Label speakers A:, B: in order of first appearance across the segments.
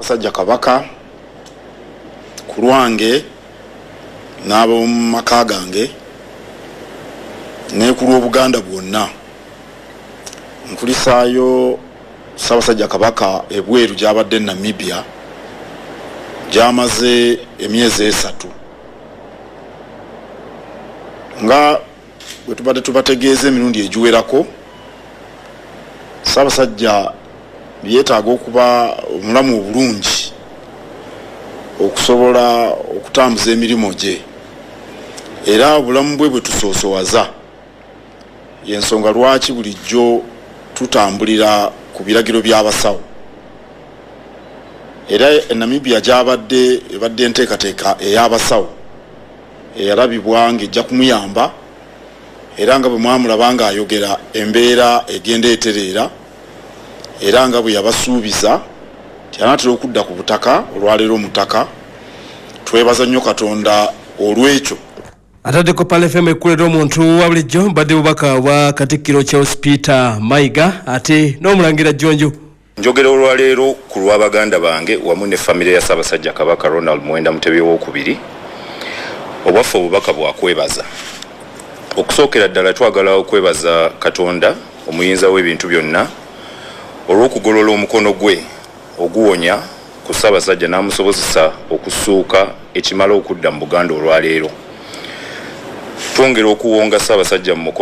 A: Ssaabasajja Kabaka ku lwange n'ab'omu maka gange ne ku lw'Obuganda bwonna nkulisaayo Ssaabasajja Kabaka ebweru gy'abadde Namibia gy'amaze emyezi 3 nga bwe tubadde tubategeeza emirundi egiwerako. Ssaabasajja yeetaaga okuba omulamu obulungi okusobola okutambuza emirimu gye era obulamu bwe bwe tusoosowaza y'ensonga lwaki bulijjo tutambulira ku biragiro by'abasawo era Namibia gy'abadde ebadde enteekateeka ey'abasawo eyalabibwa ng'ejja kumuyamba era nga bwe mwamulaba ng'ayogera embeera egenda etereera era nga bwe yabasuubiza tyanatera okudda ku butaka olwaleero mutaka. Twebaza nnyo Katonda olw'ekyo.
B: Atadeko Pale FM ekulera omuntu wa bulijjo badde bubaka wa Katikkiro Charles Peter Mayiga ate n'omulangira Jjonjo.
C: Njogera olwaleero ku lw'Abaganda bange wamu ne famire ya Ssaabasajja Kabaka Ronald Muwenda Mutebi w'okubiri obwaffe obubaka bwakwebaza. Okusookera ddala twagala okwebaza Katonda omuyinza w'ebintu byonna olw'okugolola omukono gwe oguwonya ku Ssaabasajja n'amusobozesa okusuuka ekimala okudda mu Buganda olwaleero. Twongera okuwonga Ssaabasajja mu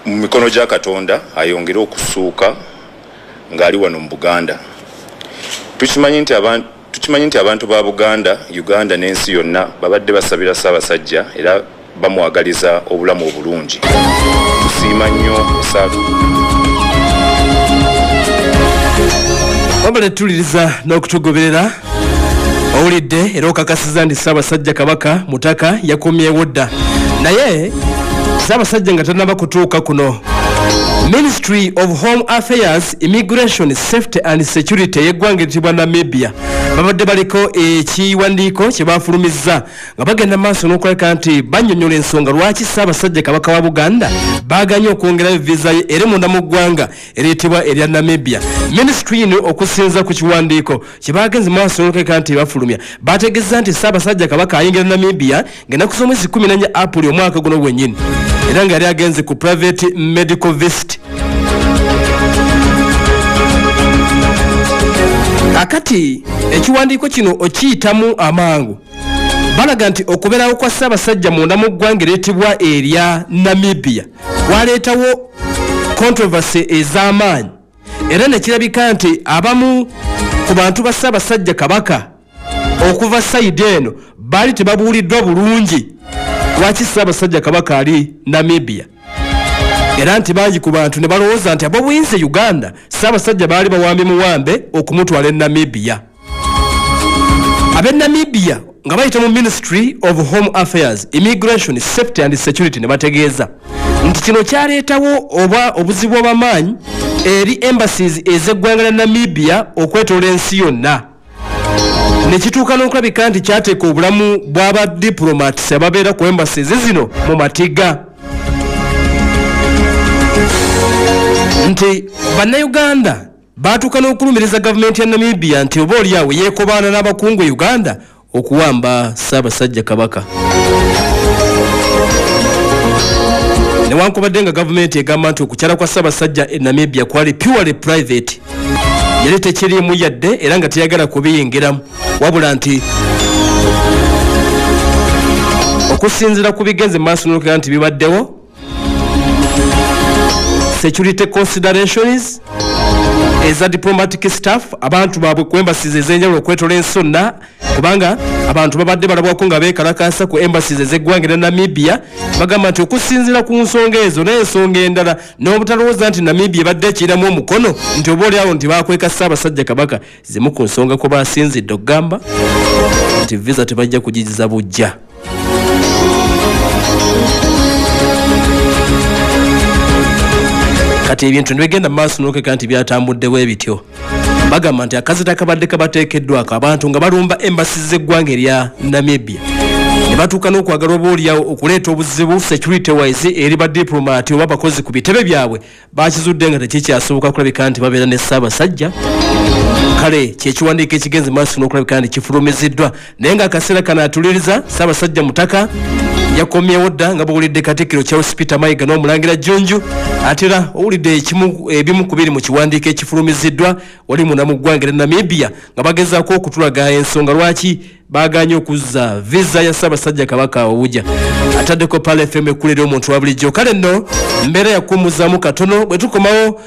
C: mikono gya Katonda ayongere okusuuka ng'ali wano mu Buganda. Tukimanyi nti abantu ba Buganda, Uganda n'ensi yonna babadde basabira Ssaabasajja era bamwagaliza obulamu obulungi. Tusiima nnyo Ssaaba.
B: Wabale tuliriza n'okutugoberera owulidde era okakasiza nti Ssaabasajja Kabaka mutaka yakomyewo dda naye Ssaabasajja nga tannaba kutuuka kuno Ministry of Home Affairs, Immigration, Safety and Security y'eggwanga eritibwa Namibia babadde baliko ekiwandiiko kye bafulumizza nga bagenda maaso n'okuleka nti bannyonnyola ensonga lwaki Ssaabasajja Kabaka wa Buganda baaganye okwongerayo visa ye eri munda mu ggwanga eryitibwa erya Namibia. Ministry ino okusinza ku kiwandiiko kye bagenze maaso n'okuleka nti bafulumya bategeeza nti Ssaabasajja Kabaka ayingira Namibia ng'ennaku z'omwezi 14 April omwaka guno gwennyini era nga yali agenze ku private medical visit. Akati ekiwandiiko kino okiyitamu amangu balaga nti okubeerawo kwa Ssaabasajja munda mu ggwanga eryitibwa erya Namibia kwaleetawo controversy ez'amaanyi era ne kirabika nti abamu ku bantu ba Ssaabasajja Kabaka okuva sayidi eno baali tebabuuliddwa bulungi lwaki Ssaabasajja Kabaka ali Namibia era nti bangi ku bantu ne balowooza nti ab'obuyinza Uganda Ssaabasajja baali bawambi muwambe okumutwala e Namibia. Ab'e Namibia nga bayita mu Ministry of Home Affairs, Immigration, Safety and Security ne bategeeza nti kino kyaleetawo oba obuzibu obw'amaanyi eri embassies ez'eggwanga lya Namibia okwetoola ensi yonna ne kituuka n'okulabika nti kyateeka obulamu bw'aba diplomats ababeera ku embassies zino mu matiga. Nti bannayuganda baatuuka n'okulumiriza gavumenti ya Namibia nti oba oli awo yeekobaana n'abakungu Uganda okuwamba Ssaabasajja Kabaka. Newankubadde nga gavumenti egamba nti okukyala kwa Ssaabasajja e Namibia kwali purely private yali tekiriimu yadde era nga teyagala kubiyingiramu wabula nti okusinziira ku bigenze maaso n'okugamba nti bibaddewo security considerations eza diplomatic staff abantu baabwe ku embassies ez'enjawulo okwetoola ensonna kubanga abantu babadde balabwako nga beekalakaasa ku embassies ez'eggwanga erya Namibia bagamba nti okusinziira ku nsonga ezo n'ensonga endala n'obutalowooza nti Namibia ebadde ekiyiramu omukono nti oba oliawo nti baakweka Ssaabasajja Kabaka zimu ku nsonga kwe baasinzidde okugamba nti visa tebajja kugigiza bujja. Kati ebintu nibigenda maaso n'okeka nti byatambuddewo ebityo bagamba nti akazita kabadde kabateekeddwako abantu nga balumba embassies z'eggwanga erya Namibia ne batuuka n'okwagala oba oliawo okuleeta obuzibu security wise eri badiplomaati oba bakozi ku bitebe byabwe bakizudde nga tekikyasoboka kulabika nti babeera ne Ssaabasajja kale kyekiwandiiko ekigenze maaso n'okulabika nti kifulumiziddwa naye nga akaseera kano atuliriza Ssaabasajja Mutaka yakomyewo dda nga bw'owulidde Katikkiro Charles Peter Mayiga n'Omulangira Jjunju ate era owulidde ebimu ku biri mu kiwandiiko ekifulumiziddwa wali munda mu ggwanga lya Namibia nga bagezaako okutulaga ensonga lwaki baaganye okuzza visa ya Ssaabasajja Kabaka Obujja ataddeko Pale FM ekkulira omuntu wa bulijjo kale nno mbeera yakuumuzaamu katono bwe tukomawo